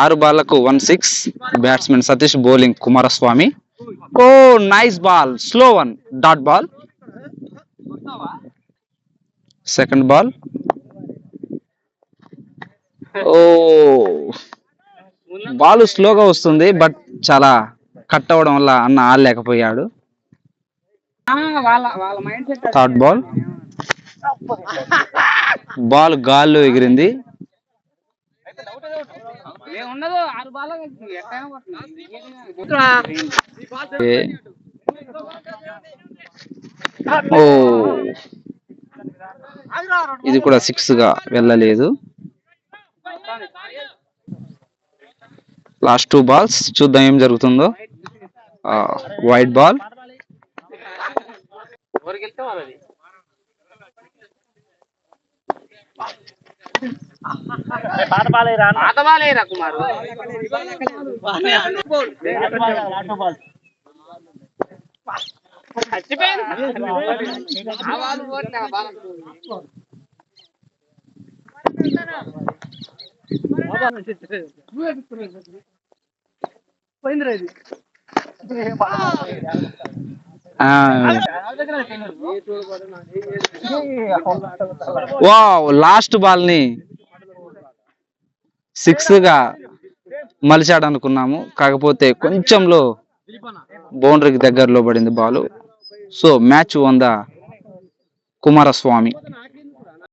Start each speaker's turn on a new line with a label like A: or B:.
A: 6 బాళ్లకు 1 6. Batsmen Satish, bowling Kumaraswamy. Oh nice ball, slow one, dot ball. Second ball. Oh ball స్లోగా వస్తుంది, but చాలా cut అవ్వడం వల్ల అన్న ఆడలేకపోయాడు. Third ball. బాల్ గాల్లో ఎగిరింది. ఓ ఇది కూడా 6 గా వెళ్ళలేదు. లాస్ట్ 2 బాల్స్, చూద్దాం ఏం జరుగుతుందో. White ball. Wow, last ball ని 6 గా మలిచాడు అనుకున్నాము, కాకపోతే కొంచెంలో బౌండరీకి దగ్గరలో పడింది ball. So match one the Kumaraswamy.